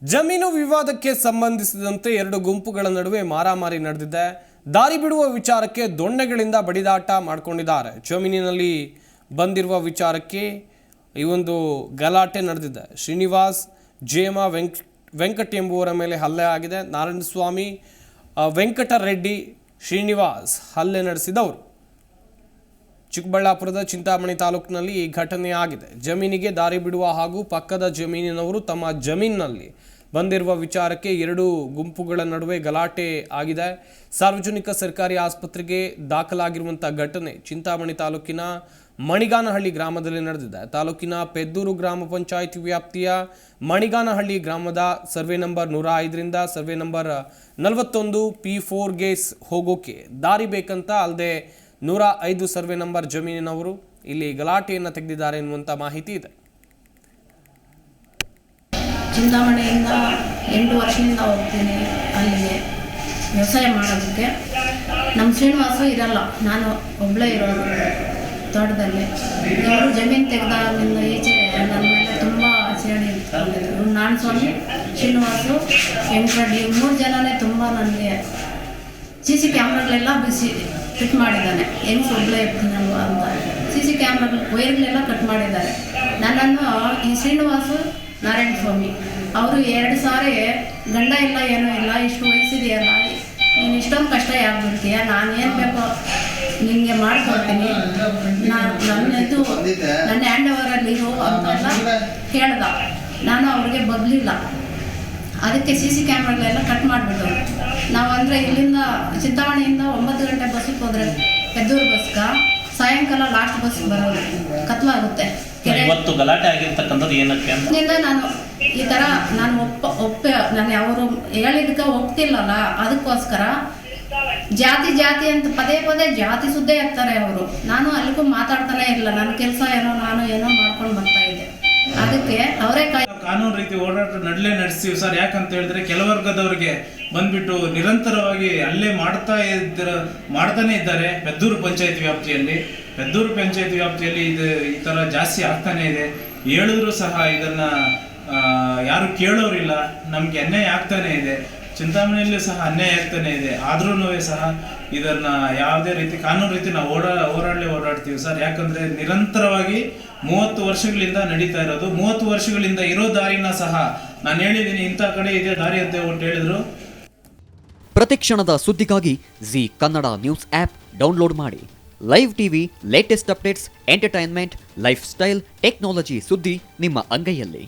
ಜಮೀನು ವಿವಾದಕ್ಕೆ ಸಂಬಂಧಿಸಿದಂತೆ ಎರಡು ಗುಂಪುಗಳ ನಡುವೆ ಮಾರಾಮಾರಿ ನಡೆದಿದೆ. ದಾರಿ ಬಿಡುವ ವಿಚಾರಕ್ಕೆ ದೊಣ್ಣೆಗಳಿಂದ ಬಡಿದಾಟ ಮಾಡಿಕೊಂಡಿದ್ದಾರೆ. ಜಮೀನಿನಲ್ಲಿ ಬಂದಿರುವ ವಿಚಾರಕ್ಕೆ ಈ ಒಂದು ಗಲಾಟೆ ನಡೆದಿದೆ. ಶ್ರೀನಿವಾಸ್ ಜೇಮ ವೆಂಕಟ್ ಎಂಬುವರ ಮೇಲೆ ಹಲ್ಲೆ ಆಗಿದೆ. ನಾರಾಯಣಸ್ವಾಮಿ ವೆಂಕಟರೆಡ್ಡಿ ಶ್ರೀನಿವಾಸ್ ಹಲ್ಲೆ ನಡೆಸಿದವರು. ಚಿಕ್ಕಬಳ್ಳಾಪುರದ ಚಿಂತಾಮಣಿ ತಾಲೂಕಿನಲ್ಲಿ ಈ ಘಟನೆ ಆಗಿದೆ. ಜಮೀನಿಗೆ ದಾರಿ ಬಿಡುವ ಹಾಗೂ ಪಕ್ಕದ ಜಮೀನಿನವರು ತಮ್ಮ ಜಮೀನಿನಲ್ಲಿ ಬಂದಿರುವ ವಿಚಾರಕ್ಕೆ ಎರಡು ಗುಂಪುಗಳ ನಡುವೆ ಗಲಾಟೆ ಆಗಿದೆ. ಸಾರ್ವಜನಿಕ ಸರ್ಕಾರಿ ಆಸ್ಪತ್ರೆಗೆ ದಾಖಲಾಗಿರುವಂಥ ಘಟನೆ ಚಿಂತಾಮಣಿ ತಾಲೂಕಿನ ಮಣಿಗಾನಹಳ್ಳಿ ಗ್ರಾಮದಲ್ಲಿ ನಡೆದಿದೆ. ತಾಲೂಕಿನ ಪೆದ್ದೂರು ಗ್ರಾಮ ಪಂಚಾಯಿತಿ ವ್ಯಾಪ್ತಿಯ ಮಣಿಗಾನಹಳ್ಳಿ ಗ್ರಾಮದ ಸರ್ವೆ ನಂಬರ್ 105ರಿಂದ ಸರ್ವೆ ನಂಬರ್ 41 P4ಗೆ ಹೋಗೋಕೆ ದಾರಿ ಬೇಕಂತ ಅಲ್ಲದೆ 105 ಸರ್ವೆ ನಂಬರ್ ಜಮೀನಿನವರು ಇಲ್ಲಿ ಗಲಾಟೆಯನ್ನು ತೆಗೆದಿದ್ದಾರೆ ಎನ್ನುವಂಥ ಮಾಹಿತಿ ಇದೆ. ಚಿಂತಾಮಣಿಯಿಂದ 8 ವರ್ಷದಿಂದ ಹೋಗ್ತೀನಿ ಅಲ್ಲಿಗೆ ವ್ಯವಸಾಯ ಮಾಡೋದಕ್ಕೆ. ನಮ್ಮ ಶ್ರೀನಿವಾಸ ಇರಲ್ಲ, ನಾನು ಒಬ್ಬಳೇ ಇರೋದು ತೋಟದಲ್ಲಿ. ಇವರು ಜಮೀನು ತೆಗೆದಾಗಿಂದ ಈಚೆ ನನ್ನ ಮೇಲೆ ತುಂಬ ಸೇಡಿ ಇಟ್ಕೊಂಡಿದ್ರು. ನಾನು ಸ್ವಾಮಿ, ಶ್ರೀನಿವಾಸು, ವೆಂಕಟರೆಡ್ಡಿ 3 ಜನನೇ ತುಂಬ ನನಗೆ CC ಕ್ಯಾಮ್ರಾಗಳೆಲ್ಲ ಬಿಸಿ ಫಿಟ್ ಮಾಡಿದ್ದಾನೆ. ಹೆಂಗೆ ಒಬ್ಬಳೇ ಇರ್ತೀನಲ್ವ ಅಂತ CC ಕ್ಯಾಮ್ರಾಗಳು ವೈರ್ಗಳೆಲ್ಲ ಕಟ್ ಮಾಡಿದ್ದಾರೆ. ನನ್ನನ್ನು ಈ ಶ್ರೀನಿವಾಸು ನಾರಾಯಣಸ್ವಾಮಿ ಅವರು 2 ಸಾರಿ ಗಂಡ ಇಲ್ಲ ಏನೂ ಇಲ್ಲ, ಇಷ್ಟು ವಯಸ್ಸಿದೆಯಲ್ಲ, ನೀನು ಇಷ್ಟೊಂದು ಕಷ್ಟ ಯಾಕೆ ಬಿಡ್ತೀಯ, ನಾನು ಏನು ಬೇಕೋ ನಿನಗೆ ಮಾಡ್ಕೊಡ್ತೀನಿ, ನನ್ನದು ನನ್ನ ಹ್ಯಾಂಡ್ ಓವರಲ್ಲಿ ಇರು ಅಂತೆಲ್ಲ ಹೇಳ್ದ. ನಾನು ಅವ್ರಿಗೆ ಬದಲಿಲ್ಲ. ಅದಕ್ಕೆ CC ಕ್ಯಾಮ್ರಾಗಳೆಲ್ಲ ಕಟ್ ಮಾಡಿಬಿಟ್ಟು ನಾವು ಅಂದರೆ ಇಲ್ಲಿಂದ ಚಿಂತಾಮಣಿಯಿಂದ 9 ಗಂಟೆ ಬಸ್ಸಿಗೆ ಹೋದರೆ ಪೆದ್ದೂರು ಬಸ್ಗೆ ಸಾಯಂಕಾಲ ಲಾಸ್ಟ್ ಬಸ್ ಬರೋದು ಕತ್ಲಾಗುತ್ತೆ. ಇವತ್ತು ಗಲಾಟೆ ಆಗಿರ್ತಕ್ಕಂಥದ್ದು ಏನಕ್ಕೆ ಅಂತ ನಾನು ಈ ಥರ ನಾನು ಅವರು ಹೇಳಿದಕ್ಕೆ ಒಪ್ತಿಲ್ಲಲ್ಲ, ಅದಕ್ಕೋಸ್ಕರ ಜಾತಿ ಅಂತ ಪದೇ ಜಾತಿ ಸುದ್ದೇ ಇರ್ತಾರೆ ಅವರು. ನಾನು ಅಲ್ಲಿಗೂ ಮಾತಾಡ್ತಾನೆ ಇಲ್ಲ, ನನ್ನ ಕೆಲಸ ನಾನು ಏನೋ ಮಾಡ್ಕೊಂಡು ಬರ್ತಾ ಇದ್ದೆ. ಅದಕ್ಕೆ ಅವರೇ ಕಾನೂನು ರೀತಿ ಓಡಾಟ ನಡೆಸ್ತೀವಿ ಸರ್. ಯಾಕಂತ ಹೇಳಿದ್ರೆ ಕೆಲವರ್ಗದವ್ರಿಗೆ ಬಂದ್ಬಿಟ್ಟು ನಿರಂತರವಾಗಿ ಅಲ್ಲೇ ಮಾಡ್ತಾನೆ ಇದ್ದಾರೆ. ಪೆದ್ದೂರು ಪಂಚಾಯತ್ ವ್ಯಾಪ್ತಿಯಲ್ಲಿ ಇದು ಈ ಥರ ಜಾಸ್ತಿ ಆಗ್ತಾನೆ ಇದೆ. ಹೇಳಿದ್ರು ಸಹ ಇದನ್ನ ಯಾರು ಕೇಳೋರಿಲ್ಲ. ನಮ್ಗೆ ಅನ್ಯಾಯ ಆಗ್ತಾನೆ ಇದೆ, ಚಿಂತಾಮಣಿಯಲ್ಲೂ ಸಹ ಅನ್ಯಾಯ ಆಗ್ತಾನೆ ಇದೆ. ಆದ್ರೂ ಸಹ ಇದನ್ನ ಯಾವುದೇ ರೀತಿ ಕಾನೂನು ರೀತಿ ನಾವು ಓಡಾಡ್ತೀವಿ ಸರ್. ಯಾಕಂದ್ರೆ ನಿರಂತರವಾಗಿ 30 ವರ್ಷಗಳಿಂದ ನಡೀತಾ ಇರೋದು. 30 ವರ್ಷಗಳಿಂದ ಇರೋ ದಾರಿನ ಸಹ ನಾನು ಹೇಳಿದ್ದೀನಿ, ಇಂಥ ಕಡೆ ಇದೆ ದಾರಿ ಅಂತ ಹೇಳಿದ್ರು. ಪ್ರತಿಕ್ಷಣದ ಸುದ್ದಿಗಾಗಿ Zee Kannada news app download ಮಾಡಿ. Live TV, latest updates, entertainment, lifestyle, technology ಸುದ್ದಿ ನಿಮ್ಮ ಅಂಗೈಯಲ್ಲಿ.